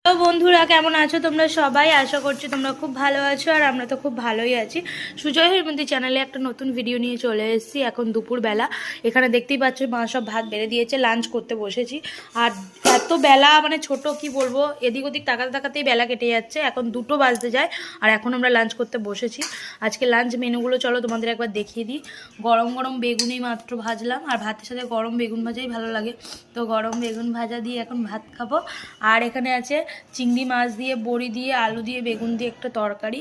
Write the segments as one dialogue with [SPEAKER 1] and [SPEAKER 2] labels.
[SPEAKER 1] তো বন্ধুরা কেমন আছো তোমরা সবাই? আশা করছি তোমরা খুব ভালো আছো আর আমরা তো খুব ভালোই আছি। সুজয় হেমন্তী চ্যানেলে একটা নতুন ভিডিও নিয়ে চলে এসেছি। এখন দুপুরবেলা এখানে দেখতেই পাচ্ছ মা সব ভাত বেড়ে দিয়েছে, লাঞ্চ করতে বসেছি। আর এত বেলা মানে ছোট কি বলবো, এদিক ওদিক তাকাতে তাকাতেই বেলা কেটে যাচ্ছে। এখন 2টো বাজতে যায় আর এখন আমরা লাঞ্চ করতে বসেছি। আজকে লাঞ্চ মেনুগুলো চলো তোমাদের একবার দেখিয়ে দিই। গরম গরম বেগুনই মাত্র ভাজলাম, আর ভাতের সাথে গরম বেগুন ভাজাই ভালো লাগে। তো গরম বেগুন ভাজা দিয়ে এখন ভাত খাবো। আর এখানে আছে চিংড়ি মাছ দিয়ে, বড়ি দিয়ে, আলু দিয়ে, বেগুন দিয়ে একটা তরকারি।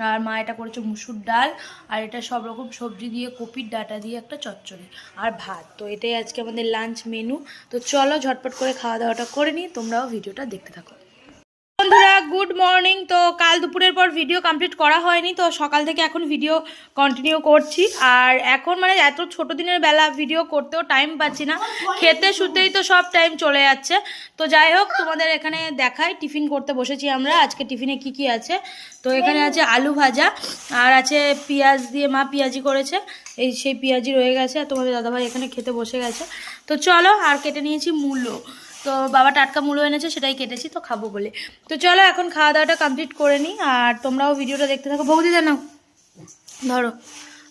[SPEAKER 1] আর মা এটা করেছে মুসুর ডাল, আর এটা সব রকম সবজি দিয়ে, কপির ডাঁটা দিয়ে একটা চচ্চড়ি আর ভাত। তো এটাই আজকে আমাদের লাঞ্চ মেনু। তো চলো ঝটপট করে খাওয়া দাওয়াটা করে নিই, তোমরাও ভিডিওটা দেখতে থাকো। বন্ধুরা গুড মর্নিং। তো কাল দুপুরের পর ভিডিও কমপ্লিট করা হয়নি, তো সকাল থেকে এখন ভিডিও কন্টিনিউ করছি। আর এখন মানে এত ছোট দিনের বেলা ভিডিও করতেও টাইম পাচ্ছি না, খেতে শুতেই তো সব টাইম চলে যাচ্ছে। তো যাই হোক তোমাদের এখানে দেখাই, টিফিন করতে বসেছি আমরা। আজকে টিফিনে কি কি আছে, তো এখানে আছে আলু ভাজা, আর আছে পেঁয়াজ দিয়ে, মা পেঁয়াজি করেছে, সেই পেঁয়াজি রয়ে গেছে। আর তোমাদের দাদাভাই এখানে খেতে বসে গেছে। তো চলো, আর কেটে নিয়েছি মূলো। তো বাবা টাটকা মূলো এনেছে, সেটাই কেটেছি তো খাবো বলে। তো চলো এখন খাওয়া দাওয়াটা কমপ্লিট করে নিই, আর তোমরাও ভিডিওটা দেখতে থাকো। বৌদি জানাও ধরো।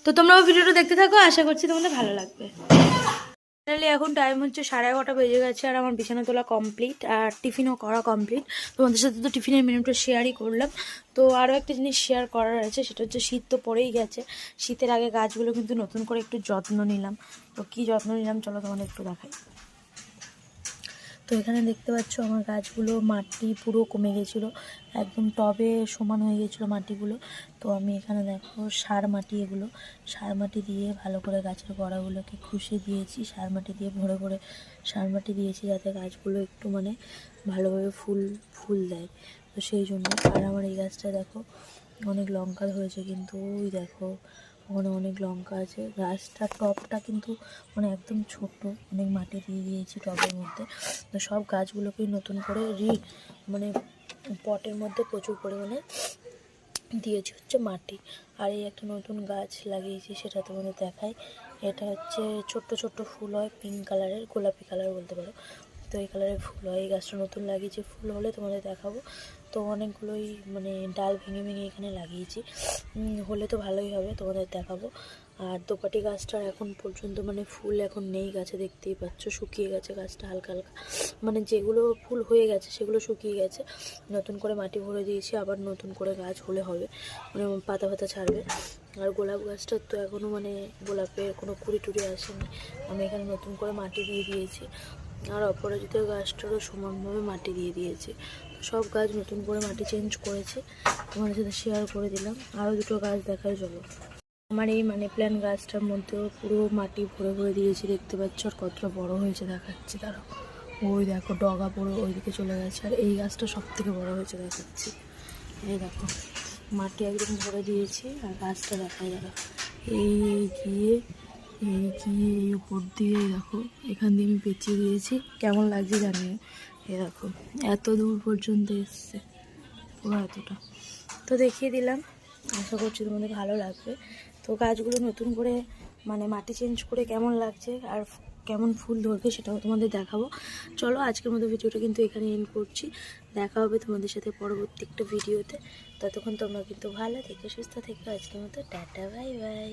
[SPEAKER 1] তো তোমরাও ভিডিওটা দেখতে থাকো, আশা করছি তোমাদের ভালো লাগবে। ফাইনালি এখন টাইম হচ্ছে 11:30 বেজে গেছে, আর আমার বিছানা তোলা কমপ্লিট আর টিফিনও করা কমপ্লিট। তোমাদের সাথে তো টিফিনের মেনুটা শেয়ারই করলাম। তো আরও একটা জিনিস শেয়ার করার আছে, সেটা হচ্ছে শীত তো পড়েই গেছে। শীতের আগে গাছগুলো কিন্তু নতুন করে একটু যত্ন নিলাম। তো কী যত্ন নিলাম চলো তোমাদের একটু দেখাই। তো এখানে দেখতে পাচ্ছ আমার গাছগুলো মাটি পুরো কমে গেছিলো, একদম টবে সমান হয়ে গেছিলো মাটিগুলো। তো আমি এখানে দেখো সার মাটি, এগুলো সার মাটি দিয়ে ভালো করে গাছের গোড়াগুলোকে খুশে দিয়েছি, সার মাটি দিয়ে ভরে ভরে সার মাটি দিয়েছি, যাতে গাছগুলো একটু মানে ভালোভাবে ফুল দেয়। তো সেই জন্য। আর আমার এই গাছটা দেখো অনেক লঙ্কা হয়েছে, কিন্তু ওই দেখো ওখানে অনেক লঙ্কা আছে। গাছটা টবটা কিন্তু মানে একদম ছোট, অনেক মাটি দিয়ে দিয়েছি টবের মধ্যে। তো সব গাছগুলোকেই নতুন করে মানে পটের মধ্যে প্রচুর পরিমাণে দিয়েছি হচ্ছে মাটি। আর এই একটা নতুন গাছ লাগিয়েছি, সেটা তোমাদের দেখাই। এটা হচ্ছে ছোট্ট ছোট্ট ফুল হয়, পিঙ্ক কালারের, গোলাপি কালার বলতে পারো। তো এই কালারের ফুল হয়, এই গাছটা নতুন লাগিয়েছি, ফুল হলে তোমাদের দেখাবো। তো অনেকগুলোই মানে ডাল ভেঙে ভেঙে এখানে লাগিয়েছি, হলে তো ভালোই হবে, তোমাদের দেখাবো। আর দোপাটি গাছটার এখন পর্যন্ত মানে ফুল এখন নেই গাছে, দেখতেই পাচ্ছ শুকিয়ে গেছে গাছটা হালকা হালকা। মানে যেগুলো ফুল হয়ে গেছে সেগুলো শুকিয়ে গেছে। নতুন করে মাটি ভরে দিয়েছি, আবার নতুন করে গাছ হলে হবে, মানে পাতা পাতা ছাড়বে। আর গোলাপ গাছটার তো এখনও মানে গোলাপের কোনো কুড়ি টুড়ি আসেনি, আমি এখানে নতুন করে মাটি দিয়ে দিয়েছি। আর অপরাজিত গাছটারও সমানভাবে মাটি দিয়ে দিয়েছি। সব গাছ নতুন করে মাটি চেঞ্জ করেছে, তোমাদের সাথে শেয়ার করে দিলাম। আরও দুটো গাছ দেখাই চলো। আমার এই মানি প্ল্যান্ট গাছটার মধ্যেও পুরো মাটি ভরে ভরে দিয়েছি, দেখতে পাচ্ছ। আর কতটা বড় হয়েছে দেখাচ্ছি, তারা ওই দেখো ডগা পুরো ওইদিকে চলে গেছে। আর এই গাছটা সব থেকে বড় হয়েছে দেখাচ্ছি, এই দেখো মাটি একদম ভরে দিয়েছি। আর গাছটা দেখাই দাঁড়া, এই গিয়ে এই উপর দিয়ে দেখো, এখান দিয়ে আমি পেঁচিয়ে দিয়েছি, কেমন লাগছে জানিও। এ দেখো এত দূর পর্যন্ত এসছে, পুরো এতটা। তো দেখিয়ে দিলাম, আশা করছি তোমাদের ভালো লাগবে। তো গাছগুলো নতুন করে মানে মাটি চেঞ্জ করে কেমন লাগছে আর কেমন ফুল ধরবে সেটাও তোমাদের দেখাবো। চলো আজকের মতো ভিডিওটা কিন্তু এখানে এন্ড করছি, দেখা হবে তোমাদের সাথে পরবর্তী একটা ভিডিওতে। ততক্ষণ তোমরা কিন্তু ভালো থেকে সুস্থ থেকে, আজকের মতো টাটা বাই বাই।